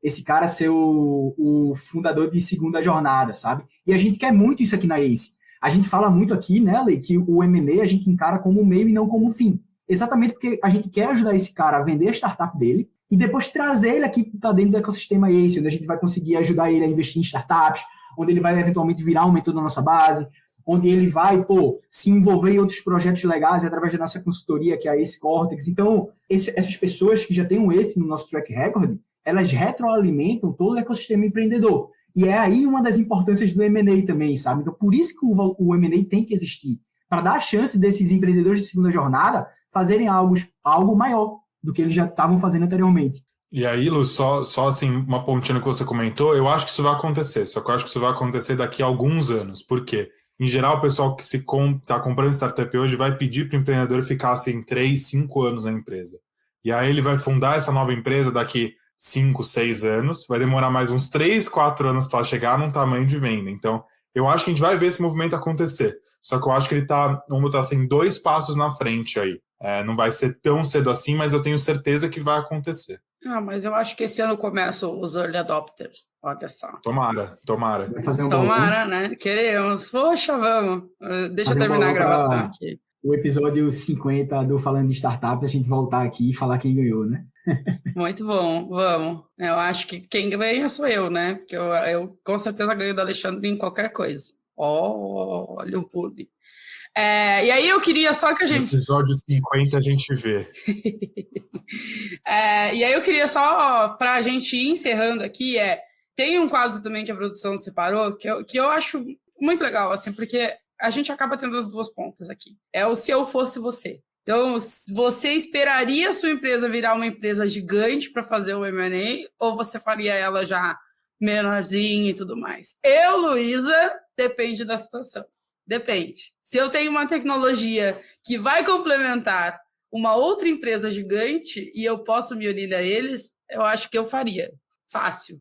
esse cara ser o fundador de segunda jornada, sabe? E a gente quer muito isso aqui na ACE. A gente fala muito aqui, né, Lei, que o M&A a gente encara como meio e não como fim. Exatamente porque a gente quer ajudar esse cara a vender a startup dele e depois trazer ele aqui para dentro do ecossistema ACE, onde a gente vai conseguir ajudar ele a investir em startups, onde ele vai eventualmente virar um mentor da nossa base, onde ele vai, se envolver em outros projetos legais através da nossa consultoria, que é a ACE Cortex. Então, essas pessoas que já têm um ACE no nosso track record, elas retroalimentam todo o ecossistema empreendedor. E é aí uma das importâncias do M&A também, sabe? Então, por isso que o M&A tem que existir, para dar a chance desses empreendedores de segunda jornada fazerem algo maior do que eles já estavam fazendo anteriormente. E aí, Lu, só assim, uma pontinha no que você comentou, eu acho que isso vai acontecer, só que eu acho que isso vai acontecer daqui a alguns anos. Por quê? Em geral, o pessoal que está comprando startup hoje vai pedir para o empreendedor ficar assim 3, 5 anos na empresa. E aí ele vai fundar essa nova empresa daqui 5, 6 anos, vai demorar mais uns 3, 4 anos para chegar num tamanho de venda. Então, eu acho que a gente vai ver esse movimento acontecer. Só que eu acho que ele vamos botar assim, 2 passos na frente aí. Não vai ser tão cedo assim, mas eu tenho certeza que vai acontecer. Mas eu acho que esse ano começam os early adopters. Olha só. Tomara. Vai fazer um Tomara, né? Queremos. Poxa, vamos. Deixa eu terminar a gravação aqui. O episódio 50 do Falando de Startups, a gente voltar aqui e falar quem ganhou, né? Muito bom, vamos. Eu acho que quem ganha sou eu, né? Porque eu com certeza ganho do Alexandre em qualquer coisa. Olha o público. E aí eu queria só que a gente... No episódio 50 a gente vê. E aí eu queria só, para a gente ir encerrando aqui, tem um quadro também que a produção separou, que eu acho muito legal, assim, porque a gente acaba tendo as duas pontas aqui. É o se eu fosse você. Então, você esperaria a sua empresa virar uma empresa gigante para fazer o M&A ou você faria ela já menorzinha e tudo mais? Luísa, depende da situação. Depende. Se eu tenho uma tecnologia que vai complementar uma outra empresa gigante e eu posso me unir a eles, eu acho que eu faria. Fácil.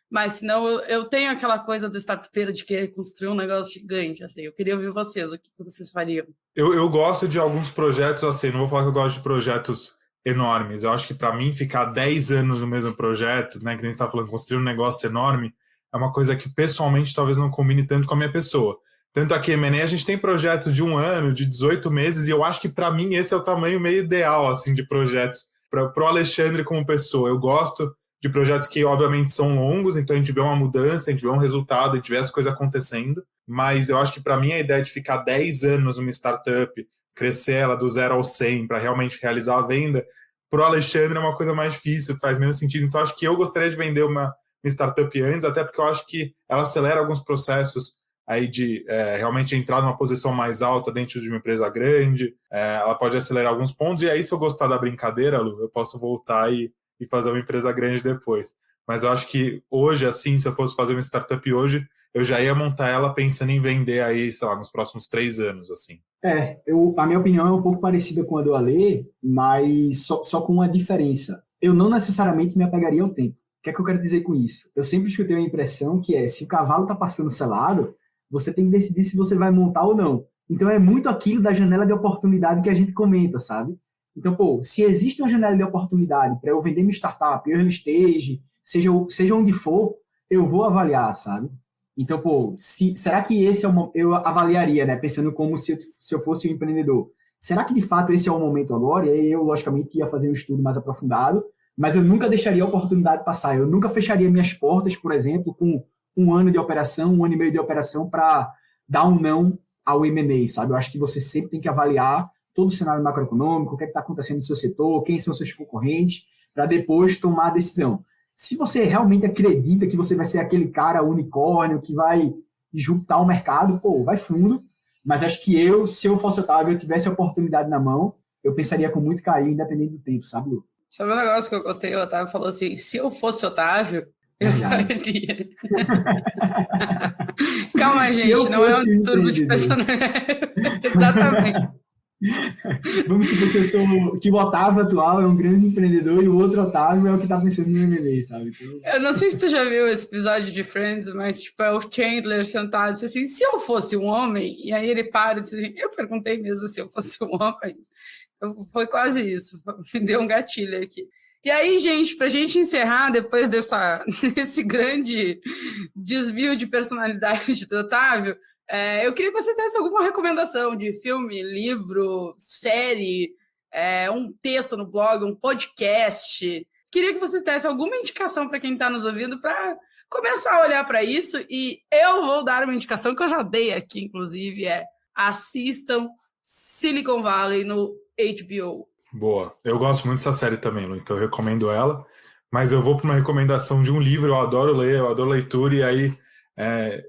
Mas senão eu tenho aquela coisa do startupeiro de querer construir um negócio gigante. Assim, eu queria ouvir vocês, o que vocês fariam? Eu gosto de alguns projetos assim, não vou falar que eu gosto de projetos enormes. Eu acho que para mim ficar 10 anos no mesmo projeto, né, que nem você está falando, construir um negócio enorme, é uma coisa que pessoalmente talvez não combine tanto com a minha pessoa. Tanto aqui em M&A, a gente tem projeto de 1 ano, de 18 meses, e eu acho que para mim esse é o tamanho meio ideal assim, de projetos para o Alexandre como pessoa. Eu gosto de projetos que, obviamente, são longos, então a gente vê uma mudança, a gente vê um resultado, a gente vê as coisas acontecendo, mas eu acho que, para mim, a ideia de ficar 10 anos numa startup, crescer ela do 0 ao 100 para realmente realizar a venda, para o Alexandre é uma coisa mais difícil, faz menos sentido. Então, acho que eu gostaria de vender uma startup antes, até porque eu acho que ela acelera alguns processos aí de realmente entrar numa posição mais alta dentro de uma empresa grande, ela pode acelerar alguns pontos, e aí, se eu gostar da brincadeira, Lu, eu posso voltar e fazer uma empresa grande depois. Mas eu acho que hoje, assim, se eu fosse fazer uma startup hoje, eu já ia montar ela pensando em vender aí, sei lá, nos próximos 3 anos, assim. A minha opinião é um pouco parecida com a do Ale, mas só com uma diferença. Eu não necessariamente me apegaria ao tempo. O que é que eu quero dizer com isso? Eu sempre escutei a impressão que se o cavalo está passando selado, você tem que decidir se você vai montar ou não. Então é muito aquilo da janela de oportunidade que a gente comenta, sabe? Então, se existe uma janela de oportunidade para eu vender minha startup, early stage, seja onde for, eu vou avaliar, sabe? Então, será que esse é eu avaliaria, né? Pensando como se eu fosse um empreendedor. Será que de fato esse é o momento agora? E aí eu, logicamente, ia fazer um estudo mais aprofundado, mas eu nunca deixaria a oportunidade passar. Eu nunca fecharia minhas portas, por exemplo, com 1 ano de operação, 1 ano e meio de operação para dar um não ao M&A, sabe? Eu acho que você sempre tem que avaliar todo o cenário macroeconômico, o que está acontecendo no seu setor, quem são seus concorrentes, para depois tomar a decisão. Se você realmente acredita que você vai ser aquele cara unicórnio que vai juntar o mercado, vai fundo. Mas acho que se eu fosse Otávio, eu tivesse a oportunidade na mão, eu pensaria com muito carinho, independente do tempo, sabe, Lu? Sabe um negócio que eu gostei? O Otávio falou assim, se eu fosse Otávio, eu faria. Calma, gente, não é um distúrbio de personalidade. Exatamente. Vamos supor que o Otávio atual é um grande empreendedor e o outro Otávio é o que tá pensando no M&A, sabe? Então... Eu não sei se tu já viu esse episódio de Friends, mas é o Chandler sentado e disse assim, se eu fosse um homem, e aí ele para e diz assim, eu perguntei mesmo se eu fosse um homem. Então foi quase isso, me deu um gatilho aqui. E aí, gente, pra gente encerrar, depois desse grande desvio de personalidade do Otávio, eu queria que você desse alguma recomendação de filme, livro, série, um texto no blog, um podcast. Queria que você desse alguma indicação para quem está nos ouvindo para começar a olhar para isso. E eu vou dar uma indicação que eu já dei aqui, inclusive, assistam Silicon Valley no HBO. Boa. Eu gosto muito dessa série também, Lu, então eu recomendo ela. Mas eu vou para uma recomendação de um livro, eu adoro ler, eu adoro leitura, e aí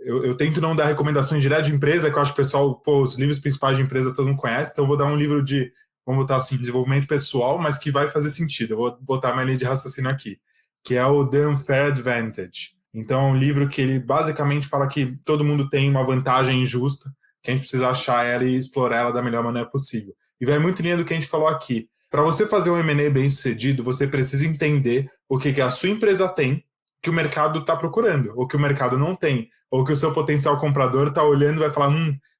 eu tento não dar recomendações direto de empresa, que eu acho que o pessoal, os livros principais de empresa todo mundo conhece, então eu vou dar um livro de, vamos botar assim, desenvolvimento pessoal, mas que vai fazer sentido. Eu vou botar minha linha de raciocínio aqui, que é o The Unfair Advantage. Então é um livro que ele basicamente fala que todo mundo tem uma vantagem injusta, que a gente precisa achar ela e explorar ela da melhor maneira possível. E vai muito em linha do que a gente falou aqui. Para você fazer um M&A bem sucedido, você precisa entender o que a sua empresa tem, que o mercado está procurando, ou que o mercado não tem, ou que o seu potencial comprador está olhando e vai falar,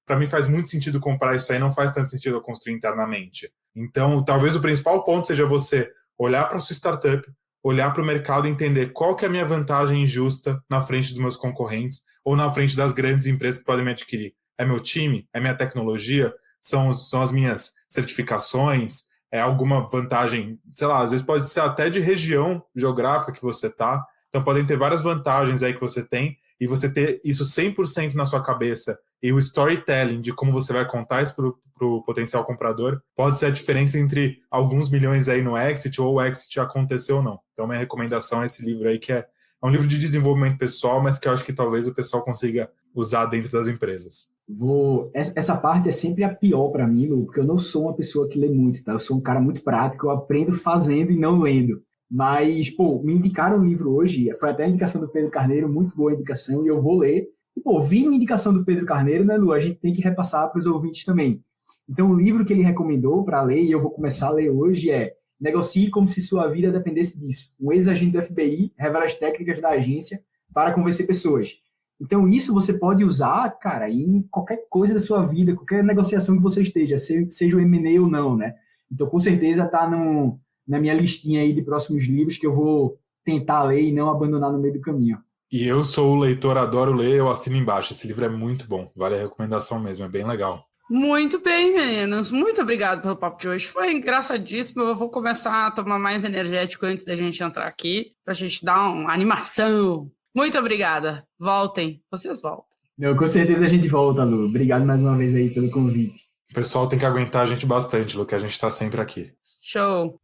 para mim faz muito sentido comprar isso aí, não faz tanto sentido eu construir internamente. Então, talvez o principal ponto seja você olhar para a sua startup, olhar para o mercado e entender qual que é a minha vantagem injusta na frente dos meus concorrentes ou na frente das grandes empresas que podem me adquirir. É meu time? É minha tecnologia? São as minhas certificações? É alguma vantagem, sei lá, às vezes pode ser até de região geográfica que você está. Então podem ter várias vantagens aí que você tem, e você ter isso 100% na sua cabeça e o storytelling de como você vai contar isso para o potencial comprador pode ser a diferença entre alguns milhões aí no exit ou o exit aconteceu ou não. Então minha recomendação é esse livro aí, que é um livro de desenvolvimento pessoal, mas que eu acho que talvez o pessoal consiga usar dentro das empresas. Essa parte é sempre a pior para mim, Lu, porque eu não sou uma pessoa que lê muito, tá? Eu sou um cara muito prático, eu aprendo fazendo e não lendo. Mas, me indicaram um livro hoje, foi até a indicação do Pedro Carneiro, muito boa indicação, e eu vou ler. E, vindo a indicação do Pedro Carneiro, né, Lu, a gente tem que repassar para os ouvintes também. Então, o livro que ele recomendou para ler, e eu vou começar a ler hoje, é Negocie como se sua vida dependesse disso. Um ex-agente do FBI revela as técnicas da agência para convencer pessoas. Então, isso você pode usar, cara, em qualquer coisa da sua vida, qualquer negociação que você esteja, seja o M&A ou não, né? Então, com certeza, está na minha listinha aí de próximos livros que eu vou tentar ler e não abandonar no meio do caminho. E eu sou o leitor, adoro ler, eu assino embaixo. Esse livro é muito bom, vale a recomendação mesmo, é bem legal. Muito bem, meninos. Muito obrigado pelo papo de hoje. Foi engraçadíssimo. Eu vou começar a tomar mais energético antes da gente entrar aqui, pra gente dar uma animação. Muito obrigada. Voltem. Vocês voltam. Não, com certeza a gente volta, Lu. Obrigado mais uma vez aí pelo convite. O pessoal tem que aguentar a gente bastante, Lu, que a gente tá sempre aqui. Show.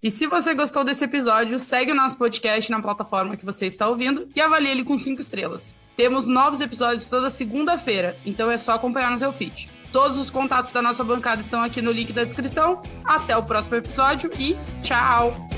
E se você gostou desse episódio, segue o nosso podcast na plataforma que você está ouvindo e avalie ele com 5 estrelas. Temos novos episódios toda segunda-feira, então é só acompanhar no teu feed. Todos os contatos da nossa bancada estão aqui no link da descrição. Até o próximo episódio e tchau!